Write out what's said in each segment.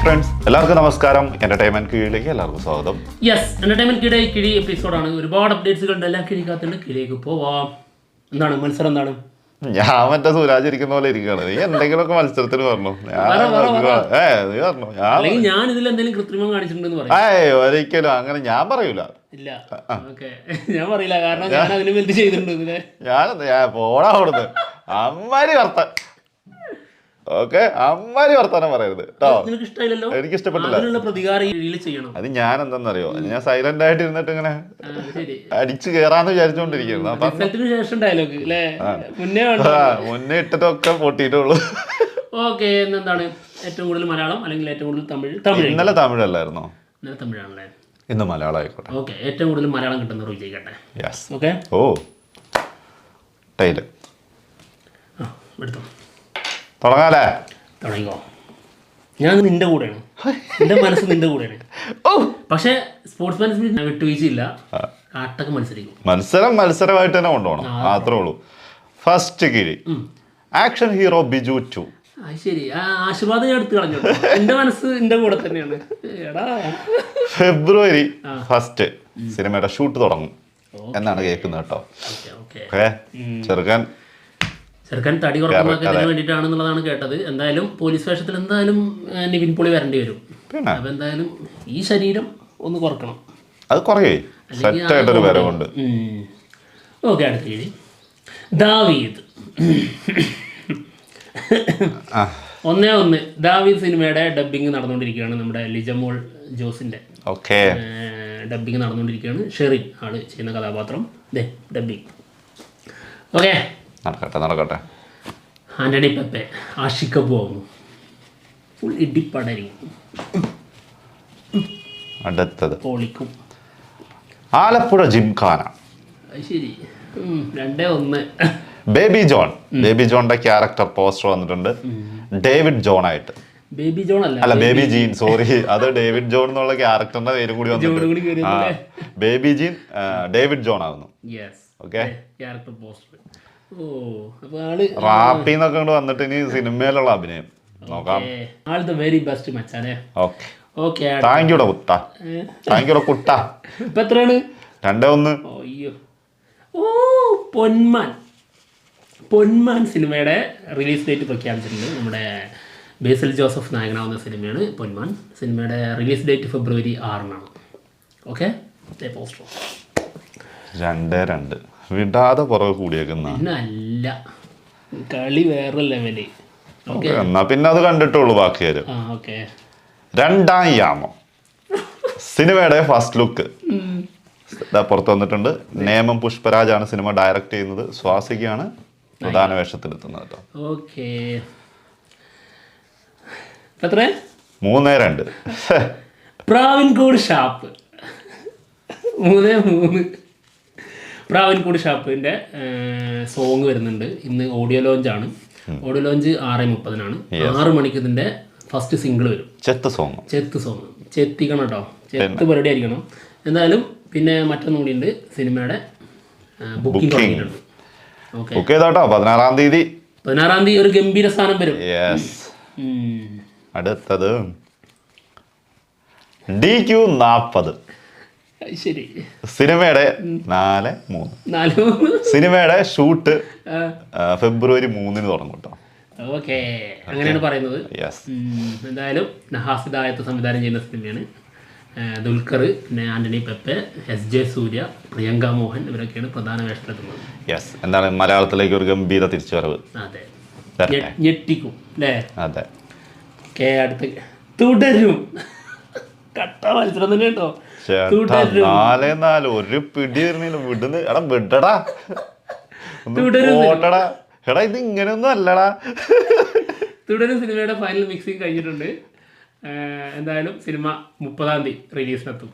Friends, എല്ലാവർക്കും നമസ്കാരം. Entertainment കീഴിലേക്ക് എല്ലാവർക്കും സ്വാഗതം. യെസ്, എന്റർടൈൻമെന്റ് കിഴി എപ്പിസോഡാണ്. ഒരുപാട് അപ്ഡേറ്റ്സുകളുണ്ട്. എല്ലാം കിഴിക്കാത്തുണ്ട്. കിഴിയിലേക്ക് പോവാം. എന്താണ് മത്സരം? എന്താണ്? ഞാൻ മറ്റേ സുരാജ് ഇരിക്കുന്ന പോലെ ഇരിക്കുകയാണ്. നീ എന്തെങ്കിലുമൊക്കെ മത്സരത്തിന് പറഞ്ഞു. അല്ലെങ്കിൽ ഞാൻ ഇതിൽ എന്തെങ്കിലും കൃത്രിമം കാണിച്ചിട്ടുണ്ടെന്ന് പറയാം. ഒരിക്കലും അങ്ങനെ ഞാൻ പറയൂല. ഇല്ല, ഓക്കെ, ഞാൻ പറയില്ല. കാരണം ഞാൻ അതിന് വേണ്ടി ചെയ്തിട്ടുണ്ട്. ഞാൻ പോടാ കൊടുത്ത് അമ്മാരി വർത്താൻ. ഓക്കെ, അമ്മാരി വർത്താനം പറയരുത് കേട്ടോ. എനിക്ക് ഇഷ്ടപ്പെട്ടില്ല. പ്രതികാരം ചെയ്യണം. അത് ഞാൻ എന്താണെന്നറിയോ, ഞാൻ സൈലന്റ് ആയിട്ട് ഇരുന്നിട്ട് ഇങ്ങനെ അടിച്ചു കേറാന്ന് വിചാരിച്ചോണ്ടിരിക്കുന്നു. മുന്നേ ഇട്ടിട്ടൊക്കെ പൊട്ടിയിട്ടുള്ളൂ. ഓക്കെ, എന്താണ് ഏറ്റവും കൂടുതൽ മലയാളം അല്ലെങ്കിൽ ഏറ്റവും കൂടുതൽ തമിഴ്? ഇന്നലെ തമിഴല്ലായിരുന്നോ? ഇന്നലെ തമിഴാണല്ലേ? ഇന്ന് മലയാളം ആയിക്കോട്ടെ. ഓക്കെ, ഏറ്റവും കൂടുതൽ മലയാളം കിട്ടുന്ന വിജയിക്കട്ടെ. ഓക്കെ, ഓ ടൈല് എടുത്തോ, തുടങ്ങാലേ? തുടങ്ങിക്കോ. ഞാൻ നിന്റെ കൂടെയാണ്, എന്റെ മനസ്സ് നിന്റെ കൂടെയാണ്. പക്ഷെ സ്പോർട്സ് മാൻ വിട്ടുവീഴ്ചയില്ല. ആട്ടൊക്കെ മത്സരിക്കും. മത്സരമായിട്ട് തന്നെ കൊണ്ടുപോകണം, മാത്രമേ ഉള്ളൂ. ഫസ്റ്റ് കിഴി, ആക്ഷൻ ഹീറോ ബിജു 2. ശരി, ആശീർവാദം ഞാൻ എടുത്ത് കളഞ്ഞു. എന്റെ മനസ്സ് എന്റെ കൂടെ തന്നെയാണ്. ഫെബ്രുവരി 1 സിനിമയുടെ ഷൂട്ട് തുടങ്ങും എന്നാണ് കേൾക്കുന്നത് കേട്ടോ. ചെറുക്കൻ തടി കുറക്കുന്നതിന് വേണ്ടിയിട്ടാണെന്നുള്ളതാണ് കേട്ടത്. എന്തായാലും പോലീസ് വേഷത്തിൽ എന്തായാലും നിവിൻ പോളി വരേണ്ടി വരും. അപ്പൊ എന്തായാലും ഈ ശരീരം ഒന്ന് കുറക്കണം. അത് കുറയേ സെറ്റായിട്ടൊരു വരവുണ്ട്. ഓക്കെ, അടുത്ത കിഴി ദാവീദ്. 1 ദാവീദ് സിനിമയുടെ ഡബ്ബിങ് നടന്നുകൊണ്ടിരിക്കുകയാണ്. നമ്മുടെ ലിജമോൾ ജോസിന്റെ ഡബ്ബിങ് നടന്നുകൊണ്ടിരിക്കുകയാണ്. ഷെറിൻ ആള് ചെയ്യുന്ന കഥാപാത്രം ഡബ്ബിങ്. ഓക്കെ, നടക്കട്ടെ. ആന്റണി പെപ്പെ ആഷിക പോകുന്നു. ഫുൾ ഇടിപ്പടരിക്കും. അടുത്തത് പൊളിക്കും. ആലപ്പുഴ ജിംഖാന. ശരി, 2-1. ബേബി ജോണിന്റെ ക്യാരക്ടർ പോസ്റ്റർ വന്നിട്ടുണ്ട്. ഡേവിഡ് ജോൺ ആയിട്ട്. ബേബി ജോൺ അല്ല, ബേബി ജീൻ, സോറി. അത് ഡേവിഡ് ജോൺ എന്നുള്ള ക്യാരക്ടറിന്റെ പേര് കൂടി വന്നിട്ടുണ്ട്. ബേബി ജീൻ ഡേവിഡ് ജോൺ ആകുന്നു. ഓക്കെ, റാപ്പിന്നൊക്കെ വന്നിട്ട് ഇനി സിനിമയിലുള്ള അഭിനയം നോക്കാം. വെരി ബെസ്റ്റ് മച്ചാനെ. ഓക്കെ, താങ്ക് യുടാ കുട്ട. ഇപ്പൊ എത്രയാണ്? 2-1. അയ്യോ, പൊന്മാൻ സിനിമയുടെ റിലീസ് ഡേറ്റ് പ്രഖ്യാപിച്ചിട്ടുണ്ട്. നമ്മുടെ ബേസിൽ ജോസഫ് നായകനാവുന്ന സിനിമയാണ് പൊന്മാൻ. സിനിമയുടെ റിലീസ് ഡേറ്റ് ഫെബ്രുവരി 6 ഓക്കെ, പോസ്റ്റർ 2-2 വിടാതെ പുറകെ കൂടിയേക്കുന്ന അല്ല, കളി വേറെ ലെവല്. എന്നാ പിന്നെ അത് കണ്ടിട്ടുള്ളൂ ബാക്കിയാര്. രണ്ടാം യാമം സിനിമയുടെ ഫസ്റ്റ് ലുക്ക് പുറത്തു വന്നിട്ടുണ്ട്. നേമം പുഷ്പരാജാണ് സിനിമ ഡയറക്റ്റ് ചെയ്യുന്നത്. സ്വാസികയാണ് പ്രധാന വേഷത്തിലെത്തുന്നത് കേട്ടോ. ഓക്കെ, 3-2. പ്രാവിൻകൂട് ഷാപ്പ് 3-3. പ്രാവിൻകൂട് ഷാപ്പിന്റെ സോങ് വരുന്നുണ്ട്. ഇന്ന് ഓഡിയോ ലോഞ്ചാണ്. ഓഡിയോ ലോഞ്ച് 6:30 6 മണിക്ക് ഇതിന്റെ ഫസ്റ്റ് സിംഗിൾ വരും. ചെത്ത് സോങ് ചെത്തിക്കണം കേട്ടോ. ചെത്ത് പരിപാടി ആയിരിക്കണം. എന്തായാലും പിന്നെ മറ്റൊന്നുകൂടി ഉണ്ട്, സിനിമയുടെ ബുക്കിംഗ് തുടങ്ങിയിട്ടുണ്ട്. 16-ാം തീയതി ഒരു ഗംഭീര സ്ഥാനം വരും. അടുത്തത് DQ 40. ശരി, സിനിമയുടെ 4-3 സിനിമയുടെ ഷൂട്ട് ഫെബ്രുവരി 3 തുടങ്ങും കേട്ടോ. ഓക്കെ, അങ്ങനെയാണ് പറയുന്നത്. എന്തായാലും നഹാസ് ഹിദായത്ത് സംവിധാനം ചെയ്യുന്ന സിനിമയാണ്. ദുൽഖർ, പിന്നെ ആന്റണി പെപ്പെ, SJ സൂര്യ, പ്രിയങ്ക മോഹൻ ഇവരൊക്കെയാണ് പ്രധാന വേഷത്തിലെത്തുന്നത്. എന്താണ് മലയാളത്തിലേക്ക് ഒരു ഗംഭീര തിരിച്ചുവരവ്. അതെ, ഞെട്ടിക്കും അല്ലേ? അതെ. അടുത്ത് തുടരും. കട്ട മത്സരം തന്നെ കേട്ടോ. 4-4 ഒരു പിടി വിടുന്ന എടാ വിടടാ, ഓട്ടടാ എടാ, ഇത് ഇങ്ങനെയൊന്നും അല്ലടാ. തുടരും സിനിമയുടെ ഫൈനൽ മിക്സിങ് കഴിഞ്ഞിട്ടുണ്ട്. എന്തായാലും സിനിമ 30-ാം തീയതി റിലീസിനെത്തും.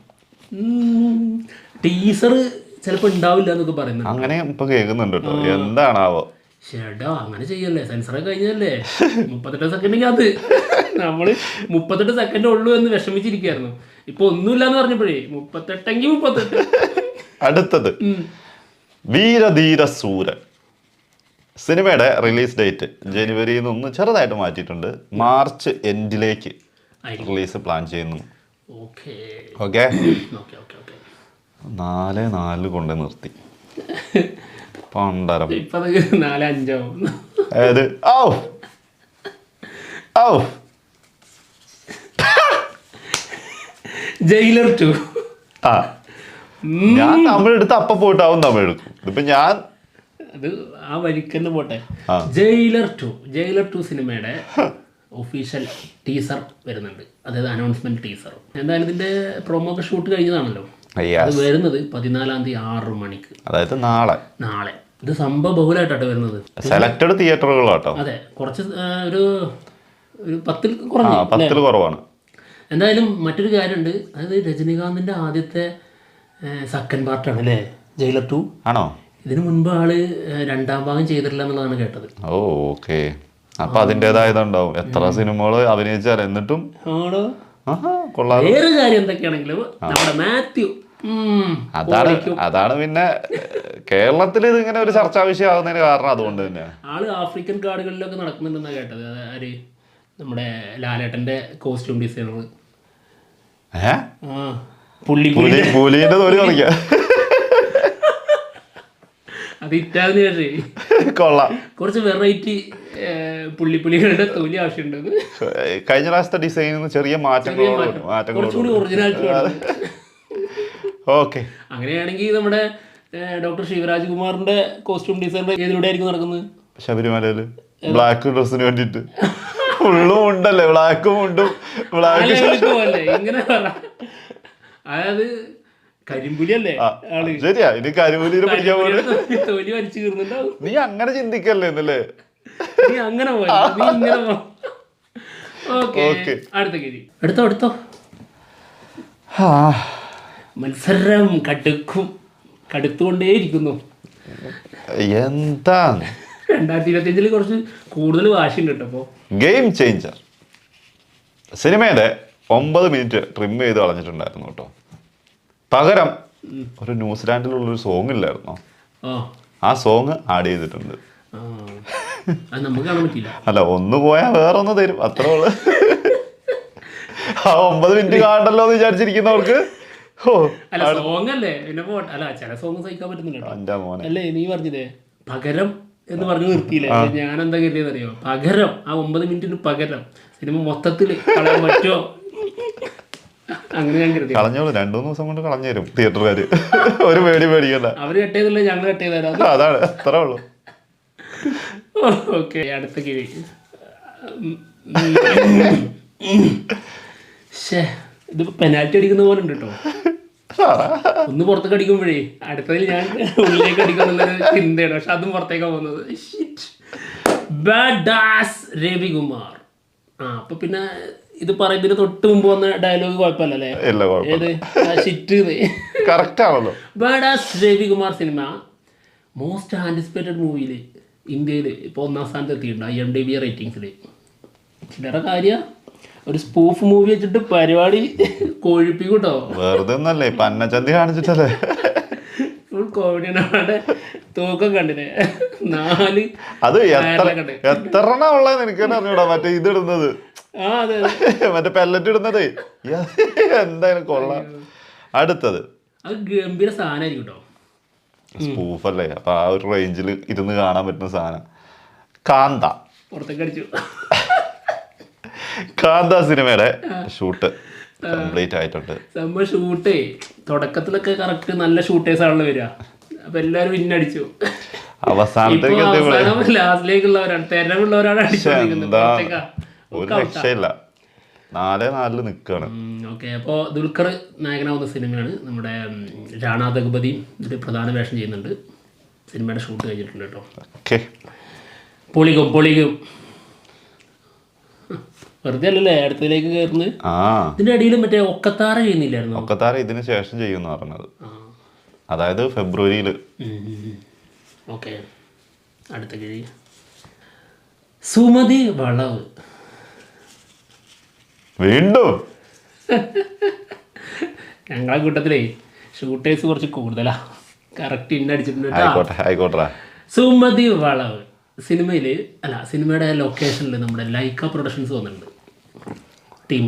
ടീസർ ചിലപ്പോൾ ഉണ്ടാവില്ല എന്നൊക്കെ പറയുന്നത്. അങ്ങനെ ഇപ്പൊ കേൾക്കുന്നുണ്ട് കേട്ടോ. എന്താണാവോ? ചേട്ടാ, അങ്ങനെ ചെയ്യല്ലേ, സെൻസറൊക്കെ കഴിഞ്ഞല്ലേ. 38 സെക്കൻഡെങ്കിൽ അത് നമ്മള് 38 സെക്കൻഡ് ഉള്ളൂ എന്ന് വിഷമിച്ചിരിക്കുകയായിരുന്നു. ഇപ്പൊ ഒന്നുമില്ലാന്ന് പറഞ്ഞപ്പോഴേ 38എങ്കിൽ 38. അടുത്തത് വീരധീര സൂരൻ. സിനിമയുടെ റിലീസ് ഡേറ്റ് ജനുവരിയിൽ നിന്ന് ചെറുതായിട്ട് മാറ്റിയിട്ടുണ്ട്. മാർച്ച് എൻഡിലേക്ക് റിലീസ് പ്ലാൻ ചെയ്യുന്നു. Okay okay okay okay okay 4-4 കൊണ്ട് നിർത്തി പണ്ടരം. ഇപ്പൊ 4-5 ഏത് ഔ ഔ ജയിലർ 2. ആ ഞാൻ തമിഴ് എടുത്ത് അപ്പം പോയിട്ടാവും തമിഴ് എടുക്കും. ഇതിപ്പോ ഞാൻ അത് ആ വരിക്കന്ന് പോട്ടെ. ജയിലർ 2 സിനിമയുടെ ഒഫീഷ്യൽ ടീസർ വരുന്നുണ്ട്, അതായത് അനൗൺസ്മെന്റ് ടീസർ. എന്തായാലും ഇതിന്റെ പ്രൊമോ ഒക്കെ ഷൂട്ട് കഴിഞ്ഞതാണല്ലോ. അത് വരുന്നത് 14-ാം തീയതി 6 മണിക്ക്, അതായത് നാളെ. ഇത് സംഭവ ബഹുലമായിട്ടാണ് വരുന്നത്. സെലക്ടഡ് തിയേറ്ററുകളാട്ടോ. അതെ, കുറച്ച് ഒരു 10 കുറവാണ്. എന്തായാലും മറ്റൊരു കാര്യമുണ്ട്, അതായത് രജനീകാന്തിന്റെ ആദ്യത്തെ സെക്കൻഡ് പാർട്ടാണ് അല്ലേ ജയിലർ 2 ആണോ? ഇതിനു മുൻപ് ആള് 2ാം ഭാഗം ചെയ്തിട്ടില്ല എന്നുള്ളതാണ് കേട്ടത്. ഓക്കെ, അപ്പൊ അതിൻ്റെതായതുണ്ടാവും. എത്ര സിനിമകള് അഭിനയിച്ചാൽ എന്നിട്ടും വേറെ കാര്യം എന്തൊക്കെയാണെങ്കിലും നമ്മുടെ മാത്യു അതാണ് പിന്നെ കേരളത്തിൽ ഇതിങ്ങനെ ഒരു ചർച്ചാ വിഷയമാകുന്നതിന് കാരണം അതുകൊണ്ട് തന്നെ. ആള് ആഫ്രിക്കൻ കാടുകളിലൊക്കെ നടക്കുന്നുണ്ടെന്നാണ് കേട്ടത്. ആര് നമ്മുടെ ലാലേട്ടന്റെ കോസ്റ്റ്യൂം ഡിസൈനർ. പുലിന്റെ തൊലി കളിക്കാം. അത് ഇറ്റാന്ന് ശേഷം കൊള്ളാം. കുറച്ച് വെറൈറ്റി പുള്ളികളുടെ തൊലി ആവശ്യമുണ്ട്. കഴിഞ്ഞ പ്രാവശ്യത്തെ ഡിസൈനിൽ ചെറിയ മാറ്റങ്ങൾ. കുറച്ചുകൂടി ഒറിജിനാലിറ്റി. ഓക്കെ, അങ്ങനെയാണെങ്കിൽ നമ്മുടെ ഡോക്ടർ ശിവരാജ് കുമാറിന്റെ കോസ്റ്റ്യൂം ഡിസൈനർ ഏതിലൂടെ ആയിരിക്കും നടക്കുന്നത്? ശബരിമലയില് ബ്ലാക്ക് ഡ്രസ്സിന് വേണ്ടിട്ട് ഫുള്ളും ഉണ്ടല്ലേ, ബ്ലാക്കും ഉണ്ടും ബ്ലാക്ക്. ഇങ്ങനെ പറ, അതായത് കരിമ്പുലി അല്ലേ ആള്? ശരിയാ, ഇനി കരിമ്പുലിനെ പിടിക്കാൻ തൊലി വലിച്ചു കീറുന്നുണ്ടാവും. നീ അങ്ങനെ ചിന്തിക്കല്ലേ എന്നല്ലേ, നീ അങ്ങനെ നീ ഇങ്ങനെ. ഓക്കെ, അടുത്തോ. മത്സരം കടുത്തുകൊണ്ടേയിരിക്കുന്നു. എന്താ 2025 കുറച്ച് കൂടുതൽ വാശിയുണ്ട് കേട്ടോ. അപ്പോ ഗെയിം ചേഞ്ചർ സിനിമയുടെ 9 മിനിറ്റ് ട്രിം ചെയ്ത് കളഞ്ഞിട്ടുണ്ടായിരുന്നു കേട്ടോ. പകരം ഒരു ന്യൂസിലാൻഡിലുള്ളൊരു സോങ് ഇല്ലായിരുന്നോ? ആ സോങ് ആഡ് ചെയ്തിട്ടുണ്ട്. നമുക്ക് കാണാൻ പറ്റില്ല. അല്ല, ഒന്ന് പോയാൽ വേറൊന്ന് തരും, അത്രേ ഉള്ളു. ആ 9 മിനിറ്റ് കാണണ്ടല്ലോ എന്ന് വിചാരിച്ചിരിക്കുന്നവർക്ക് സോങ് അല്ലേ പിന്നെ അല്ല, ചില സോങ് സഹിക്കാൻ പറ്റുന്നില്ല അല്ലേ? നീ പറഞ്ഞതേ പകരം എന്ന് പറഞ്ഞു നിർത്തിയില്ലേ? ഞാൻ എന്താ കരുതിയെന്നറിയോ? പകരം ആ 9 മിനിറ്റിന് പകരം സിനിമ മൊത്തത്തിൽ കളയാൻ പറ്റുമോ? അങ്ങനെ ഞാൻ കരുതി. കളഞ്ഞോളൂ, 2-3 ദിവസം കൊണ്ട് കളഞ്ഞു തരും തിയേറ്ററുകാര്. ഒരു പേടിക്കണ്ട. അവര് കട്ട് ചെയ്തല്ലേ, ഞങ്ങൾ കട്ട് ചെയ്ത് തരാം. അതാണ്, അത്രേ ഉള്ളു. ഓക്കെ, അടുത്ത കിഴി. ഇതിപ്പോ പെനാൽറ്റി അടിക്കുന്ന പോലെ ഉണ്ട് കേട്ടോ. ഒന്ന് പുറത്തേക്ക് അടിക്കുമ്പോഴേ അടുത്തതിൽ ഞാൻ ഉള്ളിലേക്ക് അടിക്കാന്നുള്ളൊരു ചിന്തയാണ്. പക്ഷെ അതും പുറത്തേക്കാ പോകുന്നത്. രവികുമാർ. അപ്പൊ പിന്നെ ഇത് പറയുന്നതിന് തൊട്ട് മുമ്പ് വന്ന ഡയലോഗ് കുഴപ്പമില്ലല്ലേ? ഏത് ഷിറ്റ് കറക്റ്റ് ആണല്ലോ. Badass Ravikumar cinema most anticipated മൂവിയില് ഇന്ത്യയിൽ ഇപ്പൊ 1ാം സ്ഥാനത്ത് എത്തിയിട്ടുണ്ട് IMDb റേറ്റിംഗ്സിൽ. ചിലരുടെ കാര്യം ഒരു സ്പൂഫ് മൂവി വെച്ചിട്ട് പരിപാടി കൊഴിപ്പിക്കൂട്ടോ. വെറുതെ ഒന്നല്ലേ, പന്നച്ചന്തി കാണിച്ചിട്ടല്ലേ. ഫുൾ കോമഡിയാണ്. തൂക്കം കണ്ടില്ലേ? 4 അത് എത്ര ഉള്ളതെന്ന് എനിക്ക് തന്നെ അറിഞ്ഞൂടാ. മറ്റേ ഇതിടുന്നത്, മറ്റേ പെല്ലറ്റ് ഇടുന്നതേ എന്തായാലും കൊള്ളാം. അടുത്തത് അത് ഗംഭീര സാധനമായിരിക്കും കേട്ടോ. സ്പൂഫല്ലേ, അപ്പൊ ആ ഒരു റേഞ്ചിൽ ഇരുന്ന് കാണാൻ പറ്റുന്ന സാധനം. കാന്ത. പുറത്തേക്ക് അടിച്ചു. കാന്ത സിനിമയുടെ ഷൂട്ട് കംപ്ലീറ്റ് ആയിട്ടുണ്ട്. സംഭവം ഷൂട്ടേ തുടക്കത്തിലൊക്കെ കറക്റ്റ് നല്ല ഷൂട്ടേഴ്സ് ആണല്ലോ വരിക. അപ്പൊ എല്ലാരും ഇന്നടിച്ചു. അവസാനത്തേക്ക് ലാസ്റ്റിലേക്കുള്ളവരാണ്, തെരവുള്ളവരാണ് അടിച്ചോണ്ടിരിക്കുന്നത്. ഒരു രക്ഷയില്ല, 4-4 നിൽക്കുകയാണ്. ഓക്കെ, അപ്പോൾ ദുൽഖർ നായകനാവുന്ന സിനിമയാണ്. നമ്മുടെ രാണാ ദഗ്പതി ഇതിൽ പ്രധാന വേഷം ചെയ്യുന്നുണ്ട്. സിനിമയുടെ ഷൂട്ട് കഴിഞ്ഞിട്ടുണ്ട് കേട്ടോ. ഓക്കെ, പൊളിക്കും വെറുതെ അല്ലല്ലേ അടുത്തതിലേക്ക് കയറുന്നത്. ഇതിന്റെ അടിയിൽ മറ്റേ ഒക്കത്താറ ചെയ്യുന്നില്ലായിരുന്നു? ഒക്കത്താറ ഇതിന് ശേഷം ചെയ്യുന്ന പറഞ്ഞത്, അതായത് ഫെബ്രുവരിയിൽ. ഓക്കെ, അടുത്ത കിഴി. സുമതി വളവ്. വീണ്ടും ഞങ്ങളെ കൂട്ടത്തിലേ ഷൂട്ടേഴ്സ് കുറച്ച് കൂടുതലാ. കറക്റ്റ് ഇന്നടിച്ചിട്ടുണ്ട്. ആയിക്കോട്ടെ. സുമതി വളവ് സിനിമയില് സിനിമയുടെ ലൊക്കേഷനിൽ നമ്മുടെ ലൈക്ക പ്രൊഡക്ഷൻസ് വന്നിട്ടുണ്ട്. ടീം.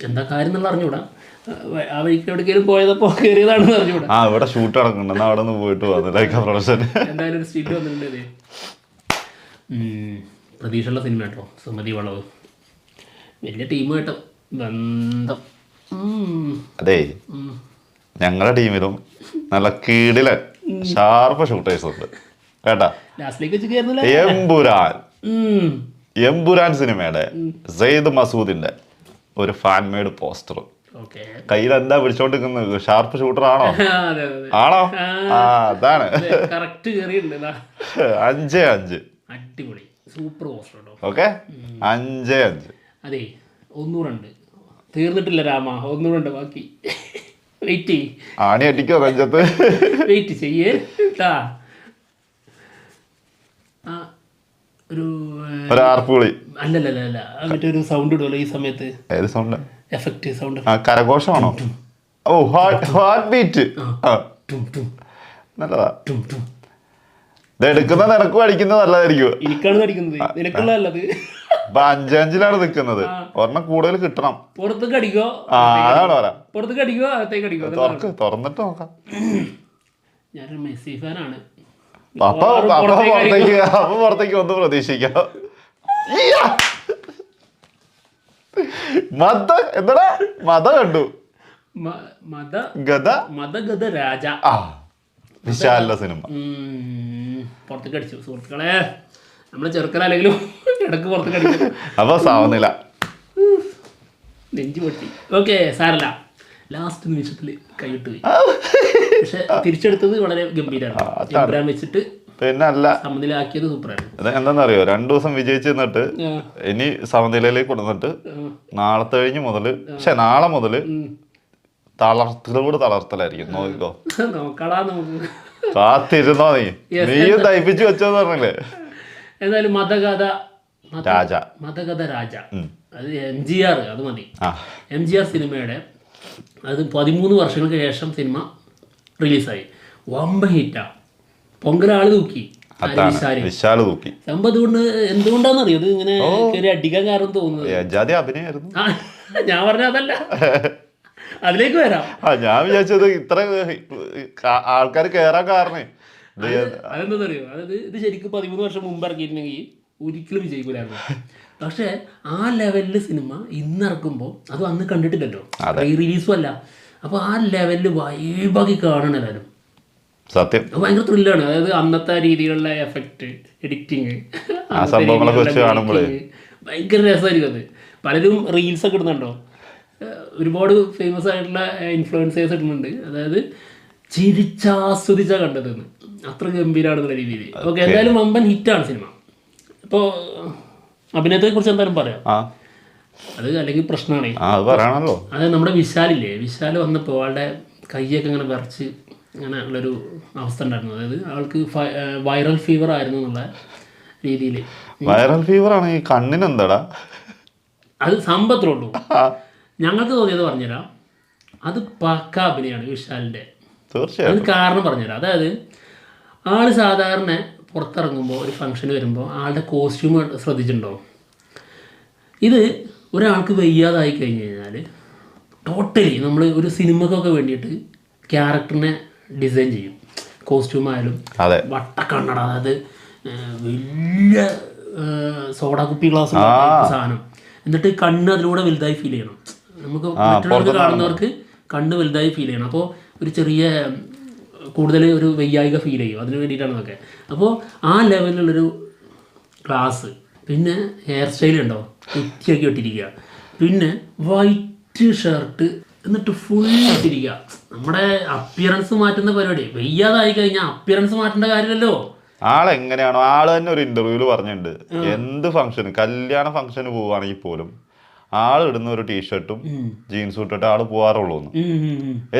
എന്താ കാര്യം എന്നുള്ള അറിഞ്ഞൂടാ. ആ വഴിക്ക് എവിടേക്കെങ്കിലും പോയതപ്പോ കയറിയതാണെന്ന് അറിഞ്ഞൂടാ. ഇവിടെ ഷൂട്ട് നടക്കുന്നുണ്ട്, അവിടെ നിന്ന് പോയിട്ട് എന്തായാലും ഒരു സ്റ്റിൽ വന്നിട്ടുണ്ട്. പ്രതീക്ഷയുള്ള സിനിമ കേട്ടോ സുമതി വളവ്. വലിയ ടീം കേട്ടോ, ബന്ധം. അതെ, ഞങ്ങളുടെ ടീമിലും നല്ല കീടിലെ ഷാർപ്പ് ഷൂട്ടേഴ്സ് ഉണ്ട് കേട്ടാ. ലാസ്റ്റിലേക്ക് വെച്ച് കയറുന്നില്ല. എമ്പുരാൻ സിനിമയുടെ സെയ്ദ് മസൂദിന്റെ ഒരു ഫാൻ മെയ്ഡ് പോസ്റ്റർ കയ്യിൽ എന്താ പിടിച്ചോണ്ടിരിക്കുന്നത്? ഷാർപ്പ് ഷൂട്ടർ ആണോ? ആണോ? അതാണ് 5-5. അടിപൊളി സൂപ്പർ പോസ്റ്റർ. ഓക്കെ, 5-5. അതെ, ഒന്നുകൂടെ തീർന്നിട്ടില്ല രാമ, ഒന്നുകൂടെ ബാക്കി. വെയിറ്റ് ആണി അടിക്കോ നെഞ്ചത്ത്? വെയിറ്റ് ചെയ്യേ. ഒരു ആർപ്പുളി അല്ലല്ല, മറ്റൊരു സൗണ്ട് ഇടുമല്ലോ ഈ സമയത്ത്. ഏത് സൗണ്ട്? Effect sound. കരഘോഷമാണോ? ഓ, ഹാർട്ട് ബീറ്റ്. നല്ലതാ. ഇത് എടുക്കുന്നത് നിനക്കും അടിക്കുന്നത് നല്ലതായിരിക്കും. എനിക്കാണ് അടിക്കുന്നത്, നിനക്കുള്ളതല്ലത്. 5-5 നിൽക്കുന്നത്. ഒരെണ്ണം കൂടുതൽ കിട്ടണം. പുറത്തേക്ക് അടിക്കോ? അതാണ് പറയാ. പുറത്തേക്ക് അടിക്കോ അകത്തേക്ക് അടിക്കോ? തുറന്നിട്ട് നോക്കാം. ഞാനൊരു മെസ്സി ഫാനാണ്. അപ്പൊ പുറത്തേക്ക് ഒന്ന് പ്രതീക്ഷിക്കാം. എന്താ മത കണ്ടു? മതഗത രാജ, വിശാലിന്റെ സിനിമ. പുറത്തേക്ക് അടിച്ചു സുഹൃത്തുക്കളെ. നമ്മള് ചെറുക്കനല്ലെങ്കിലും ഇടക്ക് പുറത്തേക്ക് അടിക്കും. അപ്പൊ സാവുന്നില്ല, നെഞ്ചു പൊട്ടി. ഓക്കെ, സാരല്ല. ലാസ്റ്റ് നിമിഷത്തിൽ കൈവിട്ട് പോയി. പക്ഷെ തിരിച്ചെടുത്തത് വളരെ ഗംഭീരമാണ്. വെച്ചിട്ട് പിന്നെ അല്ല സമനിലയാക്കിയത് സൂപ്പറാണ്. എന്താണെന്നറിയോ, 2 ദിവസം വിജയിച്ച് നിന്നിട്ട് ഇനി സമനിലയിലേക്ക് കൊണ്ടുവന്നിട്ട് നാളെ മുതല് തളർത്തലായിരിക്കും. നോക്കിക്കോ, നോക്കടാ നമുക്ക്. കാത്തിരുന്നോ നീയും തയ്പ്പിച്ചു വെച്ചോന്ന് പറഞ്ഞില്ലേ. എന്തായാലും മതഗത രാജ അത് MGR, അത് മതി. MGR സിനിമയുടെ അത് 13 വർഷങ്ങൾക്ക് ശേഷം സിനിമ റിലീസായി. വമ്പ ഹിറ്റാ. പൊങ്കലാള് തൂക്കി. സംഭവം അതുകൊണ്ട് എന്തുകൊണ്ടാണെന്നറിയോ ഇത് ഇങ്ങനെ കയറി അടിക്കാൻ കാരണം തോന്നുന്നത്? അഭിനയായിരുന്നു. ഞാൻ പറഞ്ഞ അതല്ല, അതിലേക്ക് വരാം. ഞാൻ വിചാരിച്ചത് ഇത്ര ആൾക്കാർ കേറാൻ കാരണേ അതെന്താണെന്നറിയോ, അതായത് ഇത് ശരിക്കും 13 വർഷം മുമ്പ് ഇറക്കിയിട്ടുണ്ടെങ്കിൽ ഒരിക്കലും വിജയിക്കില്ലായിരുന്നു. പക്ഷെ ആ ലെവലില് സിനിമ ഇന്നിറക്കുമ്പോൾ അത് അന്ന് കണ്ടിട്ടില്ലല്ലോ, റിലീസും അല്ല. അപ്പൊ ആ ലെവലില് വൈബാക്കി കാണണം എല്ലാവരും. സത്യം, ഭയങ്കര ത്രില്ലാണ്. അതായത് അന്നത്തെ രീതിയിലുള്ള എഫക്റ്റ്, എഡിറ്റിങ്, ഭയങ്കര രസമായിരിക്കും അത്. പലരും റീൽസ് ഒക്കെ ഇടുന്നുണ്ടോ, ഒരുപാട് ഫേമസ് ആയിട്ടുള്ള ഇൻഫ്ലുവൻസേഴ്സ് ഇടുന്നുണ്ട്. അതായത് ചിരിച്ചാസ്വദിച്ചാ കണ്ടതെന്ന്, അത്ര ഗംഭീരമാണെന്നുള്ള രീതിയിൽ. ഓക്കെ, എന്തായാലും വമ്പൻ ഹിറ്റാണ് സിനിമ. ഇപ്പോൾ അഭിനയത്തെ കുറിച്ച് എന്തായാലും പറയാം. അത് അല്ലെങ്കിൽ പ്രശ്നമാണ്. അതായത് നമ്മുടെ വിശാൽ വന്നപ്പോൾ ആളുടെ കൈയൊക്കെ ഇങ്ങനെ വിറച്ച് അങ്ങനെ ഉള്ളൊരു അവസ്ഥ ഉണ്ടായിരുന്നു. അതായത് ആൾക്ക് വൈറൽ ഫീവർ ആയിരുന്നു എന്നുള്ള രീതിയിൽ. വൈറൽ ഫീവർ ആണ് ഈ കണ്ണിനെന്താടാ? അത് സമ്പത്തിലുള്ളൂ. ഞങ്ങൾക്ക് തോന്നിയത് പറഞ്ഞുതരാം. അത് പക്ക അഭിനയമാണ് വിശാലിൻ്റെ. അത് കാരണം പറഞ്ഞുതരാം. അതായത് ആള് സാധാരണ പുറത്തിറങ്ങുമ്പോൾ ഒരു ഫംഗ്ഷന് വരുമ്പോൾ ആളുടെ കോസ്റ്റ്യൂം ശ്രദ്ധിച്ചിട്ടുണ്ടോ? ഇത് ഒരാൾക്ക് വയ്യാതായി കഴിഞ്ഞ് കഴിഞ്ഞാൽ ടോട്ടലി നമ്മൾ ഒരു സിനിമക്കൊക്കെ വേണ്ടിയിട്ട് ക്യാരക്ടറിനെ ഡിസൈൻ ചെയ്യും. കോസ്റ്റ്യൂം ആയാലും വട്ടക്കണ്ണട, അതായത് വലിയ സോഡാ കുപ്പി ഗ്ലാസ് സാധനം, എന്നിട്ട് കണ്ണ് അതിലൂടെ വലുതായി ഫീൽ ചെയ്യണം. നമുക്ക് മറ്റുള്ളവർക്ക് കാണുന്നവർക്ക് കണ്ണ് വലുതായി ഫീൽ ചെയ്യണം. അപ്പോൾ ഒരു ചെറിയ കൂടുതൽ ഒരു വയ്യായിക ഫീൽ ചെയ്യും. അതിന് വേണ്ടിയിട്ടാണ് ഇതൊക്കെ. അപ്പോൾ ആ ലെവലിലുള്ളൊരു ക്ലാസ്. പിന്നെ ഹെയർ സ്റ്റൈൽ ഉണ്ടോ, കുറ്റിയാക്കി ഇട്ടിരിക്കുക. പിന്നെ വൈറ്റ് ഷർട്ട്, എന്നിട്ട് ഫുൾ ഇട്ടിരിക്കുക. നമ്മുടെ അപ്പിയറൻസ് മാറ്റുന്ന പരിപാടി. വയ്യാതായി കഴിഞ്ഞാൽ അപ്പിയറൻസ് മാറ്റേണ്ട കാര്യമല്ലോ. ആളെങ്ങനെയാണോ, ആള് തന്നെ ഒരു ഇന്റർവ്യൂല് പറഞ്ഞിട്ടുണ്ട്, എന്ത് ഫംഗ്ഷന്, കല്യാണ ഫംഗ്ഷന് പോവുകയാണെങ്കിൽ പോലും ആള് ഇടുന്ന ഒരു ടീഷർട്ടും ജീൻസും ഇട്ടിട്ട് ആള് പോവാറുള്ളൂ.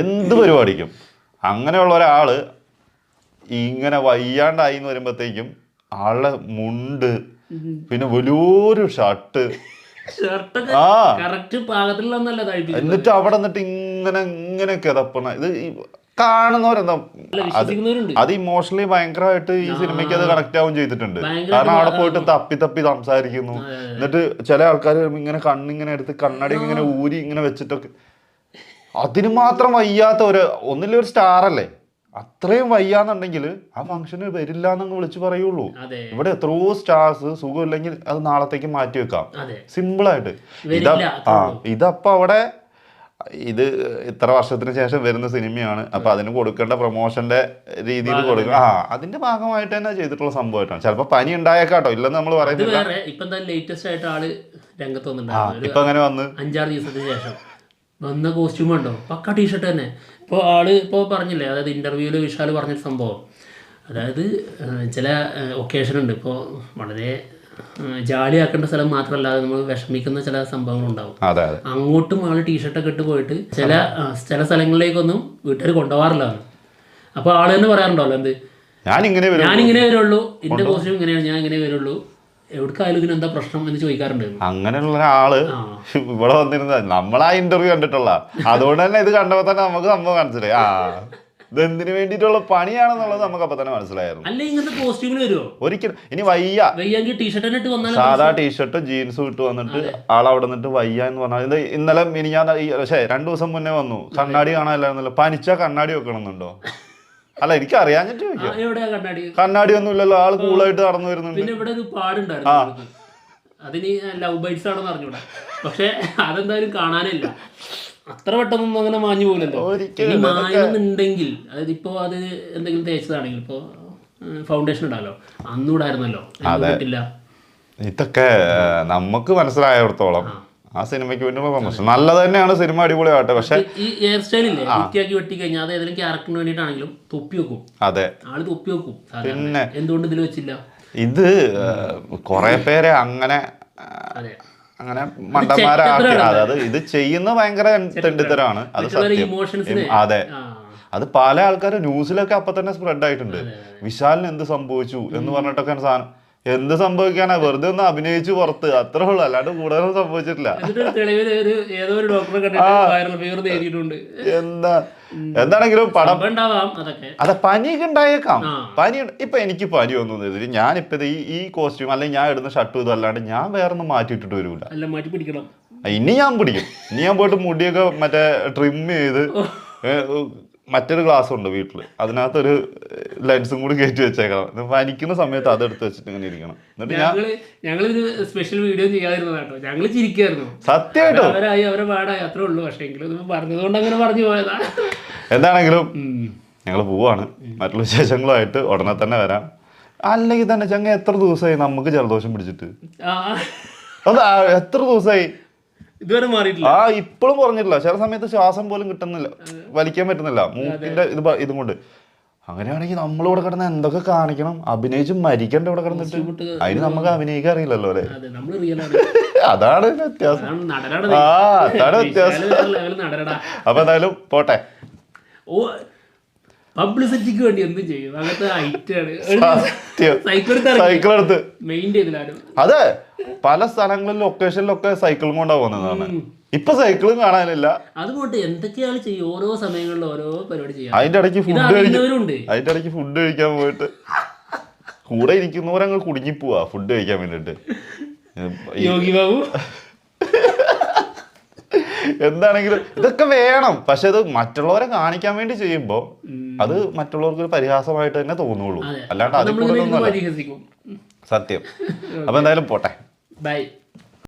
എന്ത് പരിപാടിക്കും അങ്ങനെയുള്ള ഒരാള് ഇങ്ങനെ വയ്യാണ്ടായി എന്ന് വരുമ്പോഴത്തേക്കും ആളുടെ മുണ്ട്, പിന്നെ വലിയൊരു ഷർട്ട്, എന്നിട്ട് അവിടെ നിന്നിട്ട് ഇങ്ങനെ ഇങ്ങനെ കിതപ്പണ. ഇത് കാണുന്നവരെന്താ വിശ്വസിക്കുന്നവരുണ്ട്. അത് ഇമോഷണലി ഭയങ്കരമായിട്ട് ഈ സിനിമയ്ക്ക് അത് കണക്ട് ആവും ചെയ്തിട്ടുണ്ട്. കാരണം അവിടെ പോയിട്ട് തപ്പി തപ്പി സംസാരിക്കുന്നു. എന്നിട്ട് ചില ആൾക്കാർ ഇങ്ങനെ കണ്ണിങ്ങനെ എടുത്ത് കണ്ണടി ഇങ്ങനെ ഊരി ഇങ്ങനെ വെച്ചിട്ടൊക്കെ അതിന് മാത്രം വയ്യാത്ത ഒന്നില്ല ഒരു സ്റ്റാർ അല്ലേ, അത്രയും വയ്യാന്നുണ്ടെങ്കിൽ ആ ഫംഗ്ഷന് വരില്ല എന്നങ്ങ് വിളിച്ചു പറയുള്ളൂ. ഇവിടെ എത്രയോ സ്റ്റാർസ് സുഖമില്ലെങ്കിൽ അത് നാളത്തേക്ക് മാറ്റി വെക്കാം സിമ്പിളായിട്ട്. ഇതപ്പോ അവിടെ ഇത് ഇത്ര വർഷത്തിന് ശേഷം വരുന്ന സിനിമയാണ്, അപ്പൊ അതിന് കൊടുക്കേണ്ട പ്രൊമോഷന്റെ രീതിയിൽ കൊടുക്കുക. അതിന്റെ ഭാഗമായിട്ട് തന്നെ ചെയ്തിട്ടുള്ള സംഭവമായിട്ടാണ്. ചിലപ്പോ പനി ഉണ്ടായേക്കാട്ടോ, ഇല്ലെന്ന് നമ്മൾ പറയുന്നില്ല. ഇപ്പൊ ലേറ്റസ്റ്റ് ആയിട്ട് ആള് രംഗത്ത് ഇപ്പൊ അങ്ങനെ വന്ന് 5-6 ദിവസത്തിന് ശേഷം വന്ന കോസ്റ്റ്യൂം ഉണ്ടോ, പക്ക ടീഷർട്ട് തന്നെ. ഇപ്പോൾ ആള് ഇപ്പോൾ പറഞ്ഞില്ലേ, അതായത് ഇന്റർവ്യൂവിൽ വിശാൽ പറഞ്ഞൊരു സംഭവം, അതായത് ചില ഒക്കേഷൻ ഉണ്ട്, ഇപ്പോൾ വളരെ ജാലിയാക്കേണ്ട സ്ഥലം മാത്രമല്ലാതെ നമ്മൾ വിഷമിക്കുന്ന ചില സംഭവങ്ങളുണ്ടാവും. അങ്ങോട്ടും ആള് ടീഷർട്ടൊക്കെ ഇട്ട് പോയിട്ട് ചില സ്ഥലങ്ങളിലേക്കൊന്നും വീട്ടുകാർ കൊണ്ടുപോകാറില്ല. അപ്പോൾ ആള് തന്നെ പറയാറുണ്ടല്ലോ, എന്ത് ഞാനിങ്ങനെ വരുള്ളൂ, എന്റെ കോസ്റ്റ്യൂം ഇങ്ങനെയാണ്, ഞാൻ ഇങ്ങനെ വരുള്ളൂ, എവിടേക്കായാലും ഇതിന് എന്താ പ്രശ്നം എന്ന് ചോദിക്കാറുണ്ട്. അങ്ങനെയുള്ള ഒരാള് ഇവിടെ വന്നിരുന്ന നമ്മളാ ഇന്റർവ്യൂ കണ്ടിട്ടുള്ള, അതുകൊണ്ട് തന്നെ ഇത് കണ്ടപ്പോ തന്നെ നമുക്ക് സംഭവം മനസ്സിലായി ഇതെന്തിനു വേണ്ടിയിട്ടുള്ള പണിയാണെന്നുള്ളത് നമുക്ക് അപ്പൊ തന്നെ മനസ്സിലായിരുന്നു. അല്ല ഇങ്ങനത്തെ കോസ്റ്റ്യൂമിൽ വരുമോ ഒരിക്കലും? ഇനി വയ്യെങ്കിൽ ടീഷർട്ട് ഇട്ട് വന്നാൽ, സാധാ ടീഷർട്ട് ജീൻസും ഇട്ട് വന്നിട്ട് ആളവിടെ നിന്നിട്ട് വയ്യ എന്ന് പറഞ്ഞാൽ, ഇത് ഇന്നലെ ഞാൻ 2 ദിവസം മുന്നേ വന്നു, കണ്ണാടി കാണാനില്ലായിരുന്നല്ലോ, പനിച്ച കണ്ണാടി വെക്കണമെന്നുണ്ടോ? അല്ല എനിക്ക് അറിയാഞ്ഞിട്ട് കണ്ണാടി ഒന്നും ഇല്ലല്ലോ, ആള് കൂളായിട്ട് നടന്നു വരുന്നുണ്ട്. പിന്നെ ഇവിടെ ഒരു പാടുണ്ടായിരുന്നു, അതിന് ലവ് ബൈറ്റ്സ് ആണെന്ന് അറിഞ്ഞൂടാ, പക്ഷെ അതെന്തായാലും കാണാനില്ല. അത്ര പെട്ടെന്നൊന്നും അങ്ങനെ മാഞ്ഞു പോലല്ലോ. ഇനി മായുന്നുണ്ടെങ്കിൽ, അതായത് ഇപ്പോ അത് എന്തെങ്കിലും തേച്ചതാണെങ്കിൽ, ഇപ്പോ ഫൗണ്ടേഷൻ ഇടാലോ, അന്നൂടായിരുന്നല്ലോ, പറ്റില്ല. ഇതൊക്കെ നമുക്ക് മനസ്സിലായടത്തോളം ആ സിനിമയ്ക്ക് വേണ്ടിയുള്ള പ്രമോഷൻ നല്ലത് തന്നെയാണ്. സിനിമ അടിപൊളിയാവട്ടെ, പക്ഷെ ഈ ഹെയർ സ്റ്റൈലില്ലേ വൃത്തിയാക്കി വെട്ടി കഴിഞ്ഞാൽ അത് ഏതെങ്കിലും ക്യാരക്ടറിന് വേണ്ടിയിട്ടാണെങ്കിലും തൊപ്പി വെക്കും. അതെ, ആള് തൊപ്പി വെക്കും. പിന്നെ എന്തുകൊണ്ട് ഇതിൽ വെച്ചില്ല? ഇത് കുറെ പേരെ അങ്ങനെ മണ്ടന്മാരാക്കി. അതായത് ഇത് ചെയ്യുന്ന ഭയങ്കര തെണ്ടിത്തരാണ്. അത് സത്യം. അതെ, അത് പല ആൾക്കാരും ന്യൂസിലൊക്കെ അപ്പൊ തന്നെ സ്പ്രെഡ് ആയിട്ടുണ്ട്. വിശാലിന് എന്ത് സംഭവിച്ചു എന്ന് പറഞ്ഞിട്ടൊക്കെ സാധനം. എന്ത് സംഭവിക്കാനാ, വെറുതെ ഒന്ന് അഭിനയിച്ചു പുറത്ത്, അത്രേ ഉള്ളു, അല്ലാണ്ട് കൂടുതലൊന്നും സംഭവിച്ചിട്ടില്ല. എന്താണെങ്കിലും പടം അതെ, പനിയൊക്കെ ഉണ്ടായേക്കാം. പനി ഇപ്പൊ എനിക്ക് പനി ഒന്നും എതിരി ഞാനിപ്പോ ഈ കോസ്റ്റ്യൂം അല്ലെങ്കിൽ ഞാൻ ഇടുന്ന ഷർട്ടും ഇതും അല്ലാണ്ട് ഞാൻ വേറൊന്നും മാറ്റിയിട്ടിട്ട് വരൂല. ഇനി ഞാൻ പിടിക്കും. ഇനി ഞാൻ പോയിട്ട് മുടിയൊക്കെ മറ്റേ ട്രിം ചെയ്ത് മറ്റൊരു ഗ്ലാസ് ഉണ്ട് വീട്ടില്, അതിനകത്തൊരു ലെൻസും കൂടി കയറ്റി വെച്ചേക്കണം. പനിക്കുന്ന സമയത്ത് അതെടുത്ത് വെച്ചിട്ട് ഇങ്ങനെ ഇരിക്കണം. എന്നിട്ട് ഞങ്ങളൊരു സ്പെഷ്യൽ വീഡിയോ ചെയ്യാതിരുന്നത് കേട്ടോ, ഞങ്ങള് ചിരിക്കായിരുന്നു സത്യമായിട്ടും. അവരെ പാടായി അത്രേ ഉള്ളൂ, പക്ഷേ പറഞ്ഞതുകൊണ്ട് അങ്ങനെ പറഞ്ഞു പോയതാ. എന്താണെങ്കിലും ഞങ്ങൾ പോവാണ്. മറ്റുള്ള വിശേഷങ്ങളുമായിട്ട് ഉടനെ തന്നെ വരാം. അല്ലെങ്കിൽ തന്നെ ചങ്ങ എത്ര ദിവസമായി നമുക്ക് ജലദോഷം പിടിച്ചിട്ട്? എത്ര ദിവസമായി? ഇതുവരെ മാറിയിട്ടില്ല. ഇപ്പോഴും കുറഞ്ഞിട്ടില്ല. ചില സമയത്ത് ശ്വാസം പോലും കിട്ടുന്നില്ല, വലിക്കാൻ പറ്റുന്നില്ല മൂക്കിന്റെ ഇതും കൊണ്ട്. അങ്ങനെയാണെങ്കിൽ നമ്മളിവിടെ കിടന്ന് എന്തൊക്കെ കാണിക്കണം? അഭിനയിച്ച് മരിക്കണ്ട ഇവിടെ കിടന്നിട്ട്. അതിന് നമുക്ക് അഭിനയിക്കാൻ അറിയില്ലല്ലോ അല്ലേ? അതാണ് വ്യത്യാസം. അതാണ് വ്യത്യാസം. അപ്പൊ എന്തായാലും പോട്ടെ. പബ്ലിസിറ്റിക്ക് വേണ്ടി എന്തും ചെയ്യും. അങ്ങനത്തെ സൈക്കിൾ എടുത്ത് അതെ, പല സ്ഥലങ്ങളിലും ലൊക്കേഷനിലൊക്കെ സൈക്കിളും കൊണ്ടാ പോകുന്നതാണ്. ഇപ്പൊ സൈക്കിളും കാണാനില്ല. അതുകൊണ്ട് എന്തൊക്കെയാണ് ചെയ്യും, ഓരോ സമയങ്ങളിലും ഓരോ പരിപാടി ചെയ്യാം. അതിന്റെ ഇടയ്ക്ക് ഫുഡ് കഴിക്കാൻ പോയിട്ട് കൂടെ ഇരിക്കുന്നവരങ്ങ് കുടുങ്ങിപ്പോവാ ഫുഡ് കഴിക്കാൻ വേണ്ടിട്ട്. യോഗി ബാബു എന്താണെങ്കിലും ഇതൊക്കെ വേണം, പക്ഷെ അത് മറ്റുള്ളവരെ കാണിക്കാൻ വേണ്ടി ചെയ്യുമ്പോ അത് മറ്റുള്ളവർക്ക് ഒരു പരിഹാസമായിട്ട് തന്നെ തോന്നുള്ളൂ, അല്ലാണ്ട് അതിൽ കൂടുതലൊന്നും. സത്യം. അപ്പൊ എന്തായാലും പോട്ടെ. ബൈ.